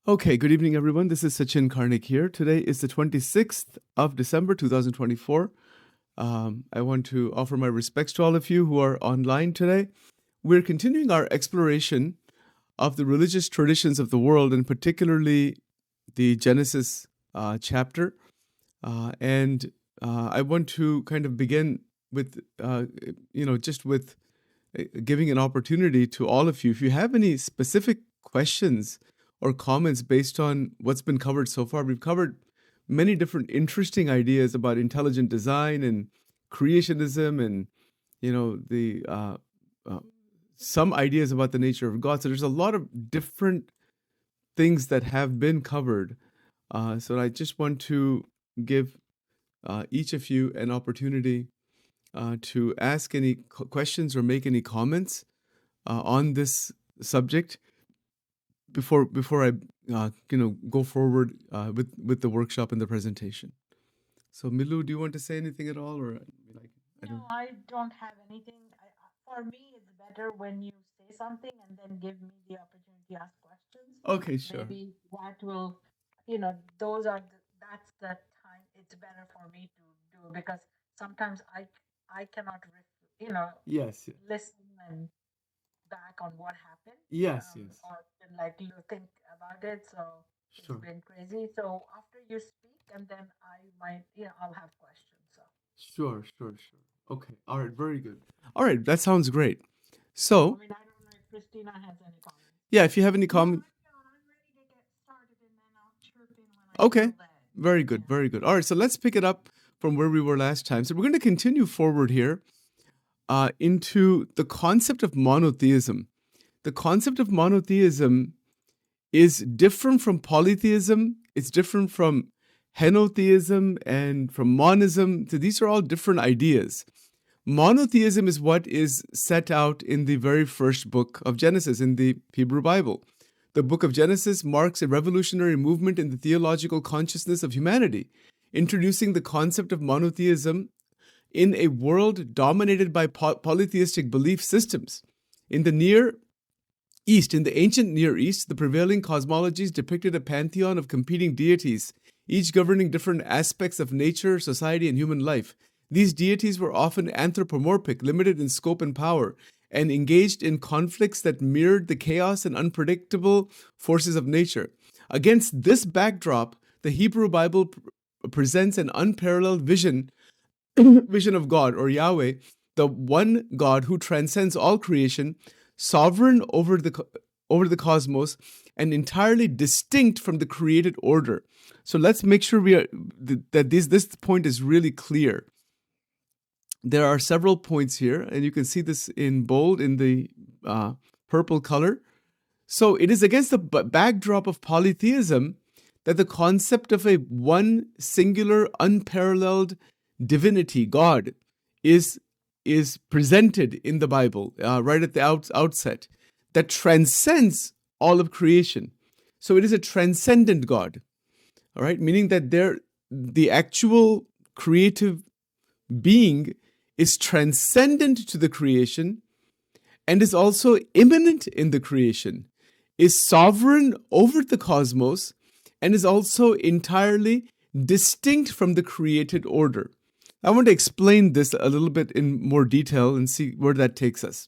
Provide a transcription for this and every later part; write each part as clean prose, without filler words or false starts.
Okay, good evening, everyone. This is Sachin Karnik here. Today is the 26th of December, 2024. I want to offer my respects to all of you who are online today. We're continuing our exploration of the religious traditions of the world, and particularly the Genesis chapter. And I want to kind of begin with, just with giving an opportunity to all of you. If you have any specific questions or comments based on what's been covered so far, we've covered many different interesting ideas about intelligent design and creationism, and the uh, some ideas about the nature of God. So there's a lot of different things that have been covered. So I just want to give each of you an opportunity to ask any questions or make any comments on this subject before I go forward with the workshop and the presentation. So Milu, do you want to say anything at all, or I don't? No, I don't have anything. For me, it's better when you say something and then give me the opportunity to ask questions. Okay, sure. Maybe that will, those are that's the time. It's better for me to do because sometimes I cannot, Yes. listen and back on what happened, Yes. Yes. or like you think about it. So it's Sure. been crazy. So after you speak, and then I might, I'll have questions. So. Sure. Sure. Sure. Okay. All right. Very good. All right. That sounds great. So, I mean, I don't know if Christina has any comments. yeah, if you have any No, comment. I don't. I'm ready to get started and then I'll chirp in when I Okay. feel led. Very good. Yeah. Very good. All right. So let's pick it up from where we were last time. So we're going to continue forward here into the concept of monotheism. The concept of monotheism is different from polytheism. It's different from henotheism and from monism. So these are all different ideas. Monotheism is what is set out in the very first book of Genesis in the Hebrew Bible. The book of Genesis marks a revolutionary movement in the theological consciousness of humanity, introducing the concept of monotheism in a world dominated by polytheistic belief systems. In the Near East, in the ancient Near East, the prevailing cosmologies depicted a pantheon of competing deities, each governing different aspects of nature, society, and human life. These deities were often anthropomorphic, limited in scope and power, and engaged in conflicts that mirrored the chaos and unpredictable forces of nature. Against this backdrop, the Hebrew Bible presents an unparalleled vision of God, or Yahweh, the one God who transcends all creation, sovereign over the cosmos, and entirely distinct from the created order. So let's make sure that this point is really clear. There are several points here, and you can see this in bold in the purple color. So it is against the backdrop of polytheism that the concept of a one singular, unparalleled divinity, God, is presented in the Bible right at the outset, that transcends all of creation. So it is a transcendent God, all right, meaning that the actual creative being is transcendent to the creation and is also immanent in the creation, is sovereign over the cosmos, and is also entirely distinct from the created order. I want to explain this a little bit in more detail and see where that takes us.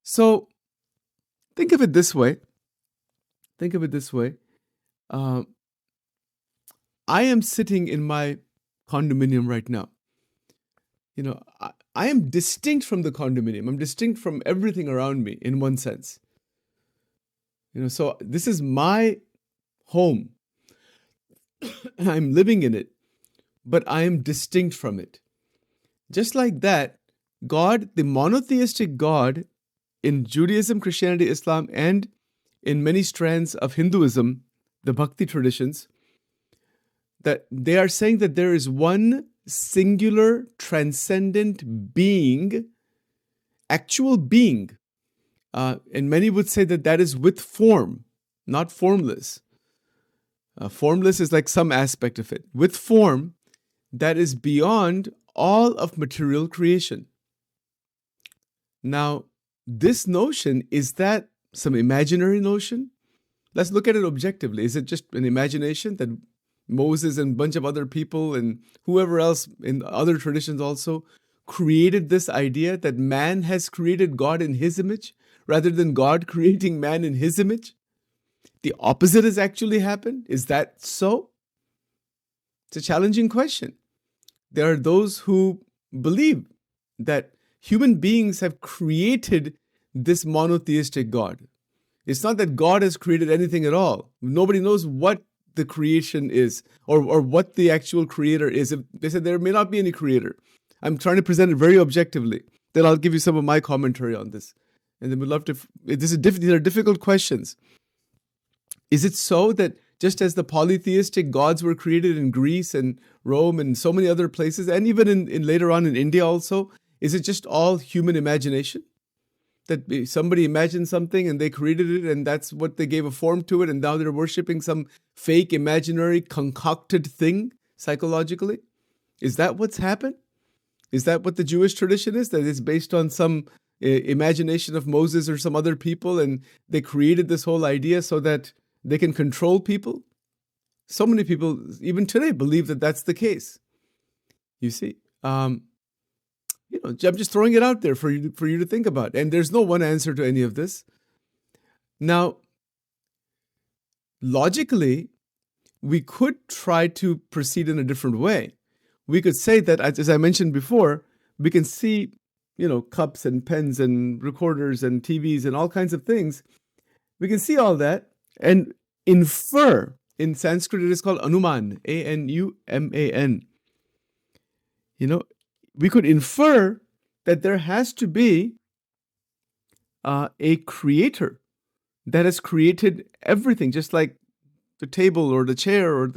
So think of it this way. Think of it this way. Uh, I am sitting in my condominium right now. I am distinct from the condominium. I'm distinct from everything around me in one sense. So this is my home. I'm living in it, but I am distinct from it. Just like that, God, the monotheistic God in Judaism, Christianity, Islam, and in many strands of Hinduism, the Bhakti traditions, that they are saying that there is one singular, transcendent being, actual being. And many would say that that is with form, not formless. Formless is like some aspect of it. With form, that is beyond all of material creation. Now, this notion, is that some imaginary notion? Let's look at it objectively. Is it just an imagination that Moses and a bunch of other people and whoever else in other traditions also created this idea that man has created God in his image rather than God creating man in his image? The opposite has actually happened? Is that so? It's a challenging question. There are those who believe that human beings have created this monotheistic God. It's not that God has created anything at all. Nobody knows what the creation is or what the actual creator is. If they said there may not be any creator. I'm trying to present it very objectively. Then I'll give you some of my commentary on this. And then we'd love to. These are difficult questions. Is it so that just as the polytheistic gods were created in Greece and Rome and so many other places, and even in later on in India also, is it just all human imagination? That somebody imagined something and they created it and that's what they gave a form to it and now they're worshiping some fake, imaginary, concocted thing psychologically? Is that what's happened? Is that what the Jewish tradition is? That it's based on some imagination of Moses or some other people and they created this whole idea so that they can control people? So many people, even today, believe that that's the case. You see? I'm just throwing it out there for you to think about. And there's no one answer to any of this. Now, logically, we could try to proceed in a different way. We could say that, as I mentioned before, we can see, cups and pens and recorders and TVs and all kinds of things. We can see all that and infer. In Sanskrit, it is called anuman, A-N-U-M-A-N. We could infer that there has to be a creator that has created everything, just like the table or the chair or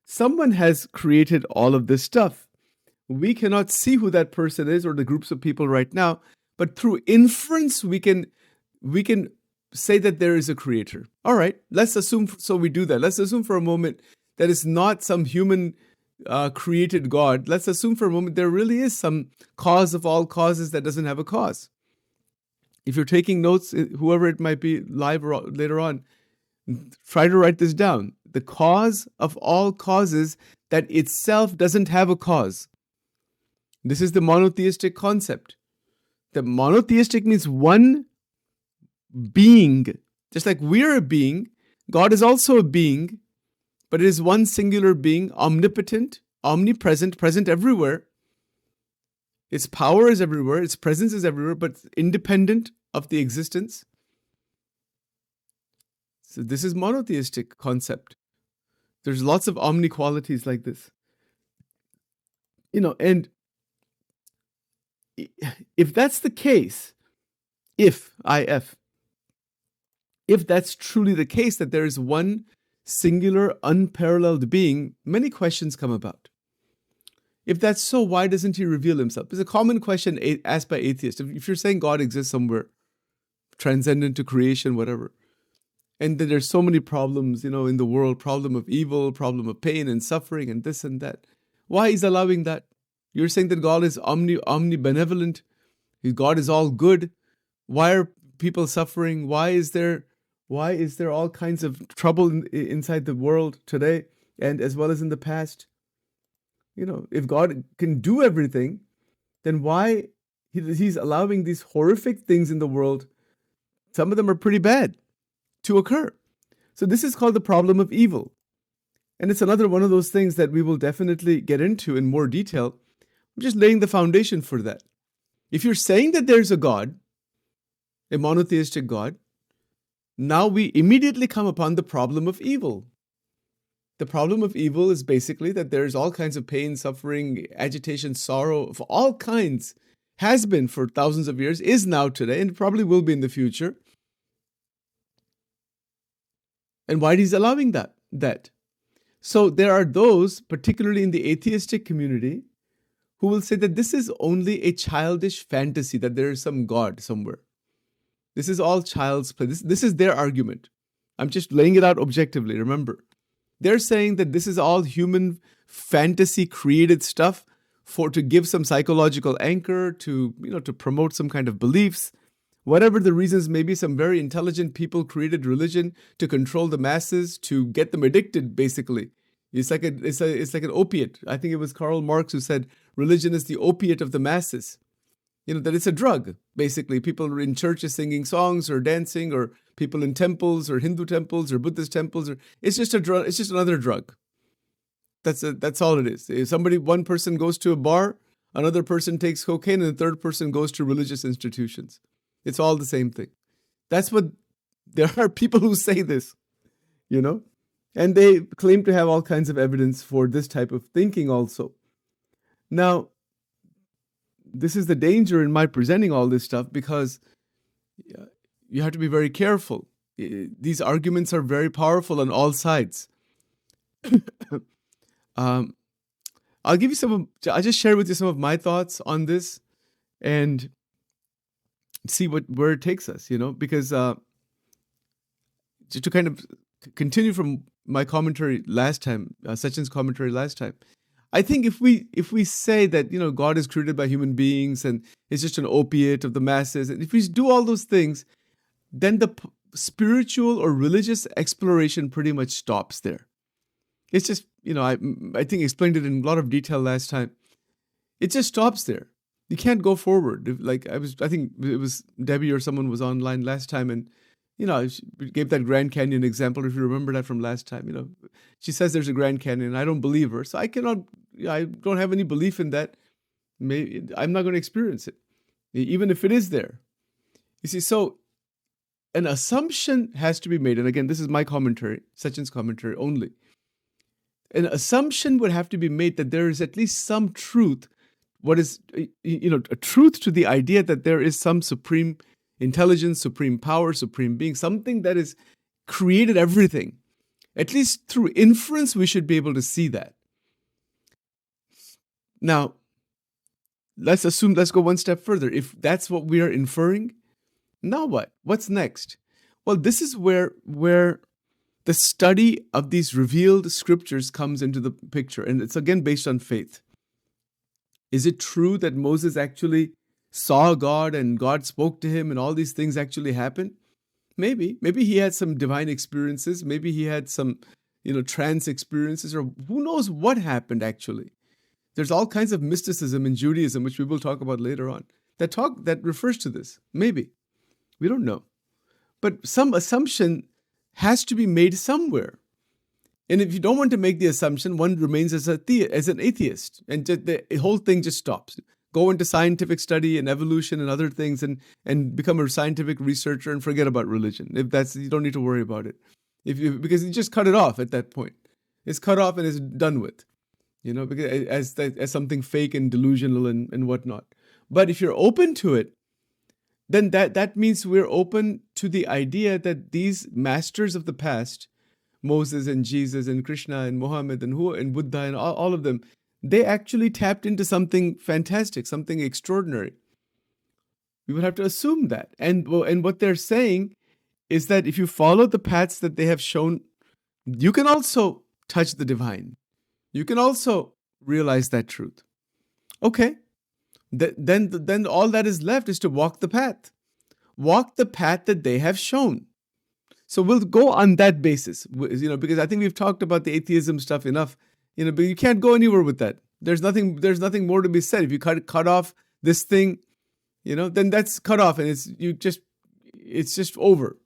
someone has created all of this stuff. We cannot see who that person is or the groups of people right now, but through inference, we can say that there is a creator. All right, let's assume, so we do that. Let's assume for a moment that it's not some human created God. Let's assume for a moment there really is some cause of all causes that doesn't have a cause. If you're taking notes, whoever it might be live or later on, try to write this down. The cause of all causes that itself doesn't have a cause. This is the monotheistic concept. The monotheistic means one being. Just like we're a being, God is also a being, but it is one singular being, omnipotent, omnipresent, present everywhere. Its power is everywhere, its presence is everywhere, but independent of the existence. So this is monotheistic concept. There's lots of omni qualities like this. And if that's the case, if that's truly the case, that there is one singular, unparalleled being, many questions come about. If that's so, why doesn't he reveal himself? It's a common question asked by atheists. If you're saying God exists somewhere, transcendent to creation, whatever, and that there's so many problems, in the world, problem of evil, problem of pain and suffering and this and that, why is allowing that? You're saying that God is omnibenevolent, God is all good. Why are people suffering? Why is there all kinds of trouble inside the world today and as well as in the past? If God can do everything, then why he's allowing these horrific things in the world? Some of them are pretty bad to occur. So this is called the problem of evil. And it's another one of those things that we will definitely get into in more detail. I'm just laying the foundation for that. If you're saying that there's a God, a monotheistic God, now we immediately come upon the problem of evil. The problem of evil is basically that there's all kinds of pain, suffering, agitation, sorrow of all kinds, has been for thousands of years, is now today, and probably will be in the future. And why he's allowing that? So there are those, particularly in the atheistic community, who will say that this is only a childish fantasy, that there is some God somewhere. This is all child's play. This is their argument. I'm just laying it out objectively, remember. They're saying that this is all human fantasy created stuff to give some psychological anchor, to promote some kind of beliefs. Whatever the reasons may be, some very intelligent people created religion to control the masses, to get them addicted, basically. It's like an opiate. I think it was Karl Marx who said religion is the opiate of the masses. That it's a drug, basically. People are in churches singing songs or dancing, or people in temples or Hindu temples or Buddhist temples, or it's just a drug. It's just another drug. That's all it is. If one person goes to a bar, another person takes cocaine, and the third person goes to religious institutions. It's all the same thing. There are people who say this, and they claim to have all kinds of evidence for this type of thinking also. Now, this is the danger in my presenting all this stuff, because you have to be very careful. These arguments are very powerful on all sides. I'll just share with you some of my thoughts on this and see where it takes us, because just to kind of continue from my commentary last time, Sachin's commentary last time, I think if we say that God is created by human beings and it's just an opiate of the masses, and if we do all those things, then the spiritual or religious exploration pretty much stops there. It's just I think I explained it in a lot of detail last time. It just stops there. You can't go forward. I think it was Debbie or someone was online last time, and she gave that Grand Canyon example, if you remember that from last time. She says there's a Grand Canyon, and I don't believe her, so I don't have any belief in that. I'm not going to experience it, even if it is there. You see, so an assumption has to be made, and again, this is my commentary, Sachin's commentary only. An assumption would have to be made that there is at least some truth, a truth to the idea that there is some supreme intelligence, supreme power, supreme being, something that has created everything. At least through inference, we should be able to see that. Now, let's go one step further. If that's what we are inferring, now what? What's next? Well, this is where the study of these revealed scriptures comes into the picture. And it's again based on faith. Is it true that Moses actually saw God and God spoke to him and all these things actually happened? Maybe he had some divine experiences. Maybe he had some, trance experiences, or who knows what happened actually. There's all kinds of mysticism in Judaism, which we will talk about later on, that refers to this. Maybe. We don't know. But some assumption has to be made somewhere. And if you don't want to make the assumption, one remains as an atheist, and the whole thing just stops. Go into scientific study and evolution and other things, and become a scientific researcher and forget about religion. You don't need to worry about it, because you just cut it off at that point. It's cut off and it's done with, because as something fake and delusional and whatnot. But if you're open to it, then that means we're open to the idea that these masters of the past, Moses and Jesus and Krishna and Muhammad and Buddha and all of them, they actually tapped into something fantastic, something extraordinary. We would have to assume that. And what they're saying is that if you follow the paths that they have shown, you can also touch the divine. You can also realize that truth. Okay. Then all that is left is to walk the path. Walk the path that they have shown. So we'll go on that basis, because I think we've talked about the atheism stuff enough, but you can't go anywhere with that. There's nothing more to be said. If you cut off this thing, then that's cut off, and it's just over,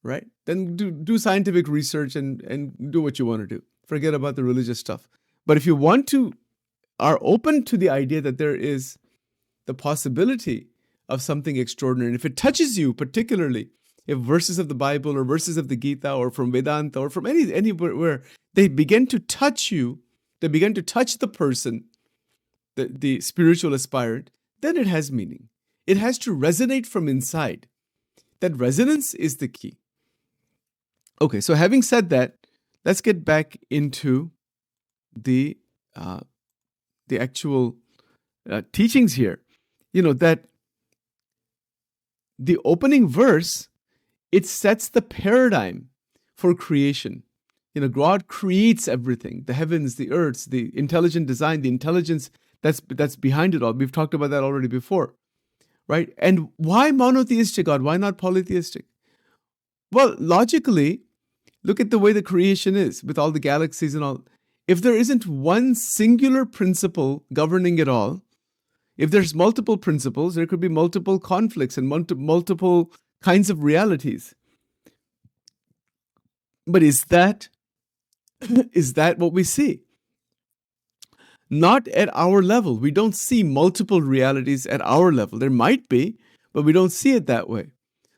right? Then do scientific research and do what you want to do. Forget about the religious stuff. But if you are open to the idea that there is the possibility of something extraordinary, and if it touches you particularly, if verses of the Bible or verses of the Gita or from Vedanta or from anywhere, they begin to touch you, they begin to touch the person, the spiritual aspirant, then it has meaning. It has to resonate from inside. That resonance is the key. Okay, so having said that, let's get back into the actual teachings here. That the opening verse, it sets the paradigm for creation. God creates everything, the heavens, the earths, the intelligent design, the intelligence that's behind it all. We've talked about that already before, right? And why monotheistic God? Why not polytheistic? Well, logically, look at the way the creation is with all the galaxies and all. If there isn't one singular principle governing it all, if there's multiple principles, there could be multiple conflicts and multiple kinds of realities. But is that what we see? Not at our level. We don't see multiple realities at our level. There might be, but we don't see it that way.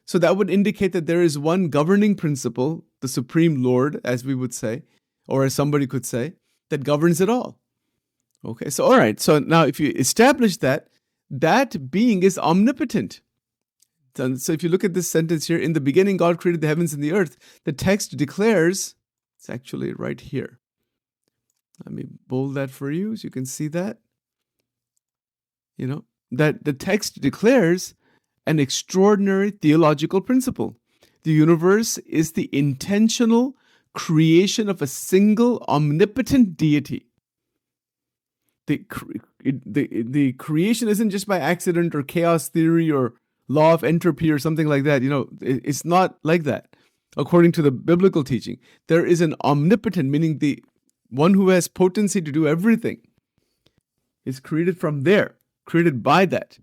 So that would indicate that there is one governing principle, the Supreme Lord, as we would say, or as somebody could say, that governs it all. Okay, so all right. So now if you establish that, that being is omnipotent. So if you look at this sentence here, in the beginning, God created the heavens and the earth. The text declares, it's actually right here. Let me bold that for you so you can see that. You know, that the text declares an extraordinary theological principle. The universe is the intentional creation of a single omnipotent deity. The creation isn't just by accident or chaos theory or law of entropy or something like that. You know, it's not like that. According to the biblical teaching, there is an omnipotent, meaning the one who has potency to do everything, is created from there, created by that.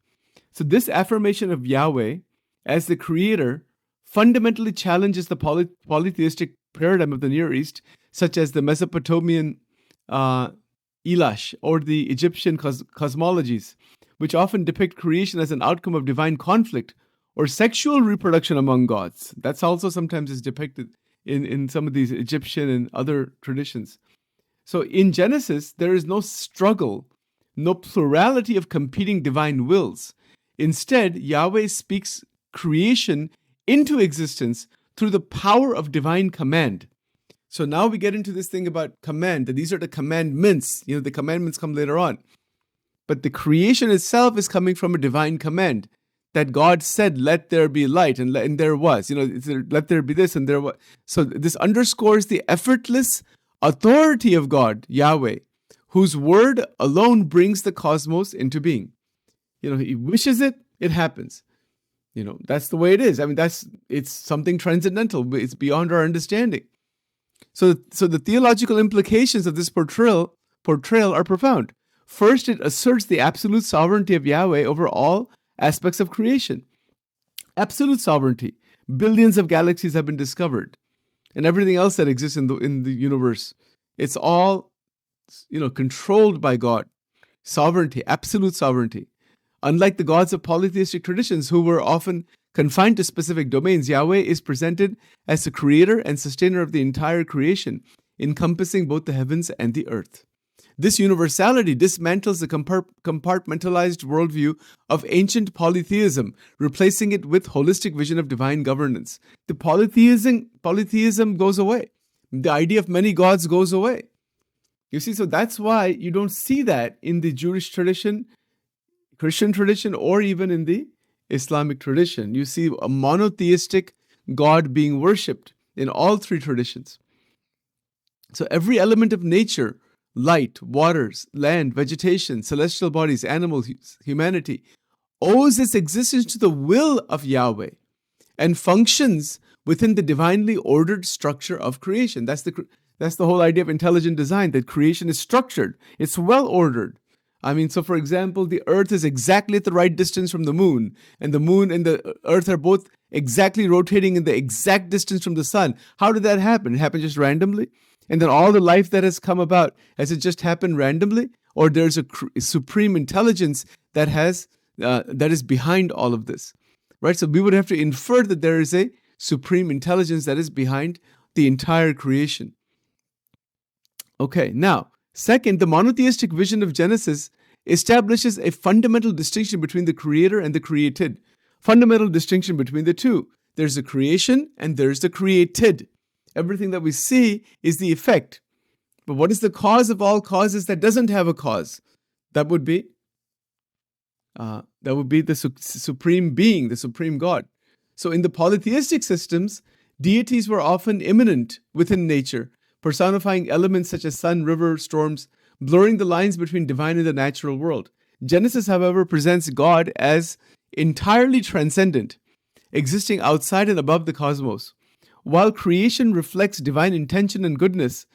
So this affirmation of Yahweh as the creator fundamentally challenges the polytheistic paradigm of the Near East, such as the Mesopotamian Elash or the Egyptian cosmologies, which often depict creation as an outcome of divine conflict or sexual reproduction among gods. That's also sometimes is depicted in some of these Egyptian and other traditions. So in Genesis, there is no struggle, no plurality of competing divine wills. Instead, Yahweh speaks creation into existence through the power of divine command. So now we get into this thing about command, that these are the commandments. You know, the commandments come later on. But the creation itself is coming from a divine command that God said, let there be light, and there was. You know, let there be this, and there was. So this underscores the effortless authority of God, Yahweh, whose word alone brings the cosmos into being. You know, he wishes it, it happens. You know, that's the way it is. I mean, it's something transcendental. It's beyond our understanding. So the theological implications of this portrayal are profound. First, it asserts the absolute sovereignty of Yahweh over all aspects of creation. Absolute sovereignty. Billions of galaxies have been discovered, and everything else that exists in the universe, it's all, you know, controlled by God. Sovereignty, absolute sovereignty. Unlike the gods of polytheistic traditions who were often confined to specific domains, Yahweh is presented as the creator and sustainer of the entire creation, encompassing both the heavens and the earth. This universality dismantles the compartmentalized worldview of ancient polytheism, replacing it with holistic vision of divine governance. The polytheism goes away. The idea of many gods goes away. You see, so that's why you don't see that in the Jewish tradition, Christian tradition, or even in the Islamic tradition. You see a monotheistic God being worshipped in all three traditions. So every element of nature, light, waters, land, vegetation, celestial bodies, animals, humanity, owes its existence to the will of Yahweh and functions within the divinely ordered structure of creation. That's the whole idea of intelligent design, that creation is structured. It's well ordered. I mean, so for example, the earth is exactly at the right distance from the moon, and the moon and the earth are both exactly rotating in the exact distance from the sun. How did that happen? It happened just randomly? And then all the life that has come about, has it just happened randomly? Or there's a supreme intelligence that is behind all of this, right? So we would have to infer that there is a supreme intelligence that is behind the entire creation. Okay, now, second, the monotheistic vision of Genesis establishes a fundamental distinction between the creator and the created. Fundamental distinction between the two. There's the creation and there's the created. Everything that we see is the effect. But what is the cause of all causes that doesn't have a cause? That would be the supreme being, the supreme God. So in the polytheistic systems, deities were often immanent within nature, personifying elements such as sun, river, storms, blurring the lines between divine and the natural world. Genesis, however, presents God as entirely transcendent, existing outside and above the cosmos. While creation reflects divine intention and goodness,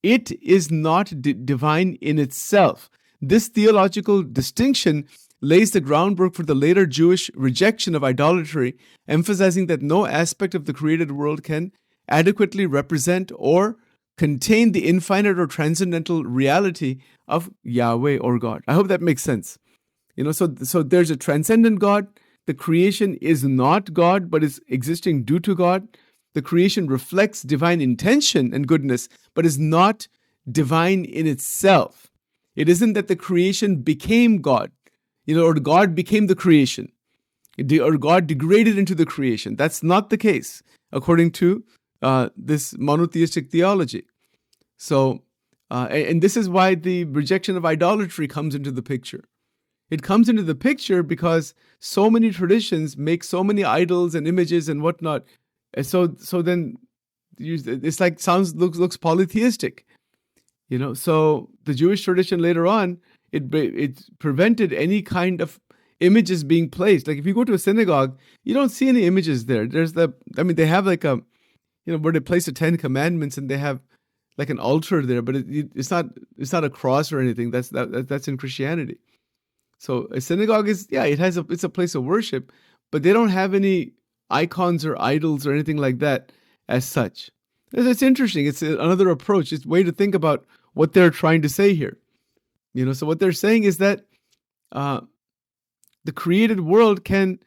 it is not divine in itself. This theological distinction lays the groundwork for the later Jewish rejection of idolatry, emphasizing that no aspect of the created world can adequately represent or contain the infinite or transcendental reality of Yahweh or God. I hope that makes sense. So there's a transcendent God. The creation is not God, but is existing due to God. The creation reflects divine intention and goodness, but is not divine in itself. It isn't that the creation became God, or God became the creation, or God degraded into the creation. That's not the case, according to this monotheistic theology. So, and this is why the rejection of idolatry comes into the picture. It comes into the picture because so many traditions make so many idols and images and whatnot. And so then it's like looks polytheistic, So the Jewish tradition later on, it prevented any kind of images being placed. Like if you go to a synagogue, you don't see any images there. They have like a, where they place the 10 Commandments and they have like an altar there, but it's not a cross or anything. That's in Christianity. So a synagogue it's a place of worship, but they don't have any icons or idols or anything like that as such. It's interesting. It's another approach. It's a way to think about what they're trying to say here. So what they're saying is that the created world can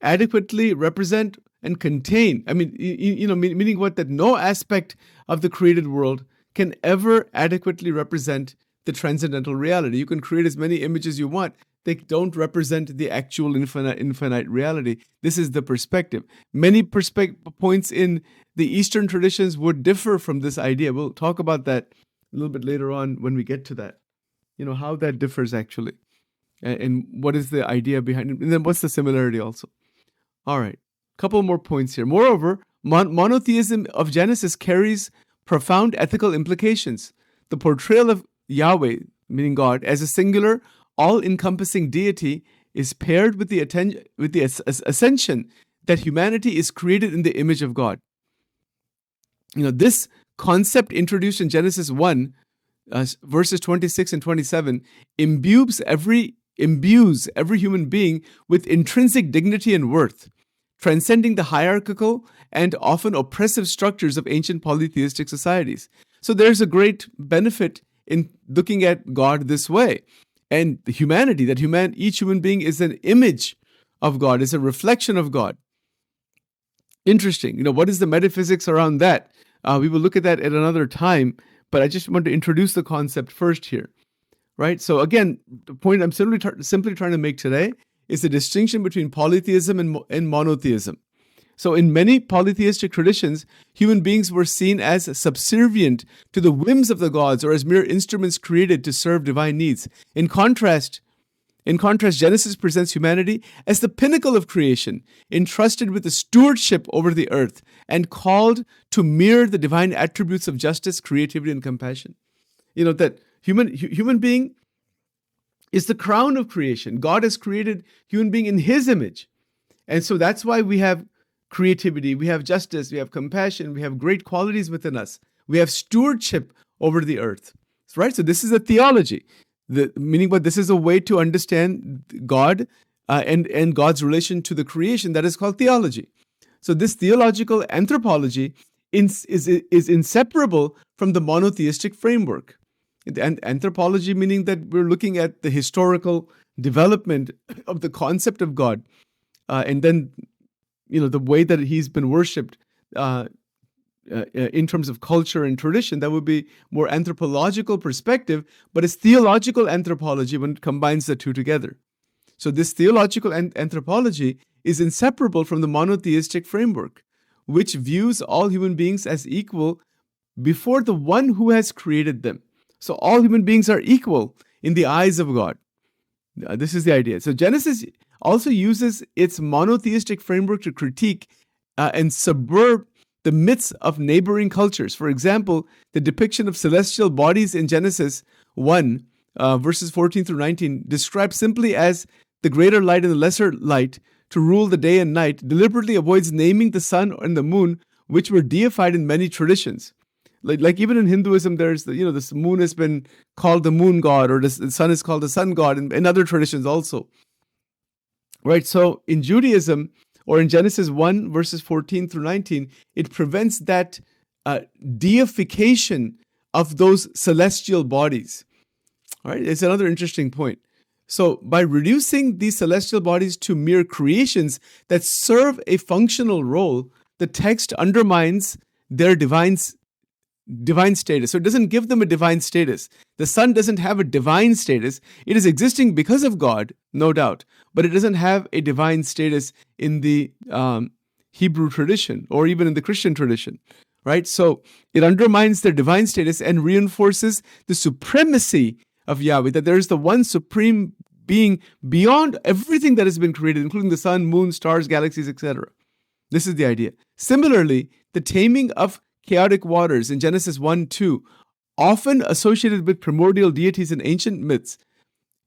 adequately represent and contain. Meaning what? That no aspect of the created world can ever adequately represent the transcendental reality. You can create as many images you want. They don't represent the actual infinite reality. This is the perspective. Many points in the Eastern traditions would differ from this idea. We'll talk about that a little bit later on when we get to that. How that differs actually. And what is the idea behind it. And then what's the similarity also. All right. Couple more points here. Moreover, monotheism of Genesis carries profound ethical implications. The portrayal of Yahweh, meaning God, as a singular, all-encompassing deity is paired with the ascension that humanity is created in the image of God. This concept introduced in Genesis 1, verses 26 and 27, imbues every human being with intrinsic dignity and worth, transcending the hierarchical and often oppressive structures of ancient polytheistic societies. So there's a great benefit in looking at God this way. And the humanity, each human being is an image of God, is a reflection of God. Interesting. What is the metaphysics around that? We will look at that at another time, but I just want to introduce the concept first here, right? So again, the point I'm simply trying to make today is the distinction between polytheism and monotheism. So in many polytheistic traditions, human beings were seen as subservient to the whims of the gods or as mere instruments created to serve divine needs. In contrast, Genesis presents humanity as the pinnacle of creation, entrusted with the stewardship over the earth and called to mirror the divine attributes of justice, creativity, and compassion. That human being is the crown of creation. God has created human being in His image. And so that's why we have creativity, we have justice, we have compassion, we have great qualities within us. We have stewardship over the earth, right? So this is a theology. Meaning, but this is a way to understand God and God's relation to the creation that is called theology. So this theological anthropology is inseparable from the monotheistic framework. And anthropology meaning that we're looking at the historical development of the concept of God, and then the way that He's been worshipped in terms of culture and tradition. That would be more anthropological perspective, but it's theological anthropology when it combines the two together. So this theological anthropology is inseparable from the monotheistic framework, which views all human beings as equal before the one who has created them. So all human beings are equal in the eyes of God. This is the idea. So Genesis also uses its monotheistic framework to critique and subvert the myths of neighboring cultures. For example, the depiction of celestial bodies in Genesis 1, verses 14 through 19, described simply as the greater light and the lesser light, to rule the day and night, deliberately avoids naming the sun and the moon, which were deified in many traditions. Like even in Hinduism, there's this moon has been called the moon god, or the sun is called the sun god, in other traditions also. Right? So in Judaism, or in Genesis 1, verses 14 through 19, it prevents that deification of those celestial bodies. All right? It's another interesting point. So by reducing these celestial bodies to mere creations that serve a functional role, the text undermines their divine status. So it doesn't give them a divine status. The sun doesn't have a divine status. It is existing because of God, no doubt, but it doesn't have a divine status in the Hebrew tradition or even in the Christian tradition, right? So it undermines their divine status and reinforces the supremacy of Yahweh, that there is the one supreme being beyond everything that has been created, including the sun, moon, stars, galaxies, etc. This is the idea. Similarly, the taming of chaotic waters in Genesis 1-2, often associated with primordial deities in ancient myths,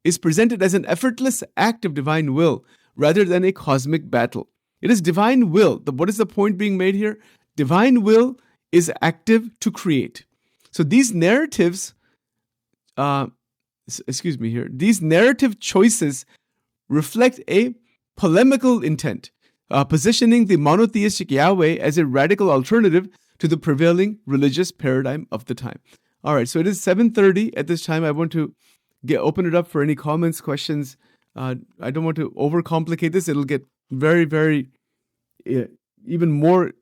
is presented as an effortless act of divine will rather than a cosmic battle. It is divine will. What is the point being made here? Divine will is active to create. So these narratives, these narrative choices reflect a polemical intent, positioning the monotheistic Yahweh as a radical alternative to the prevailing religious paradigm of the time. All right, so it is 7:30 at this time. I want to open it up for any comments, questions. I don't want to overcomplicate this. It'll get very, very, even more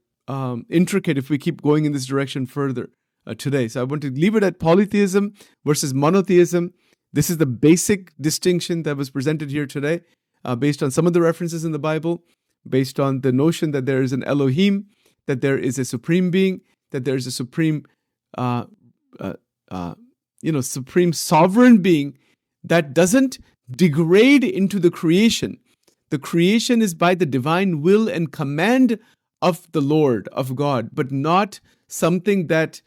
intricate if we keep going in this direction further today. So I want to leave it at polytheism versus monotheism. This is the basic distinction that was presented here today, based on some of the references in the Bible, based on the notion that there is an Elohim, that there is a supreme being, that there is a supreme, supreme sovereign being that doesn't degrade into the creation. The creation is by the divine will and command of the Lord, of God, but not something that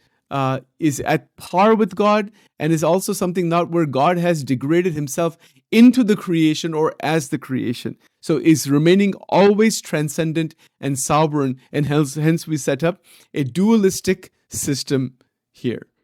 is at par with God, and is also something not where God has degraded himself into the creation or as the creation. So is remaining always transcendent and sovereign, and hence we set up a dualistic system here.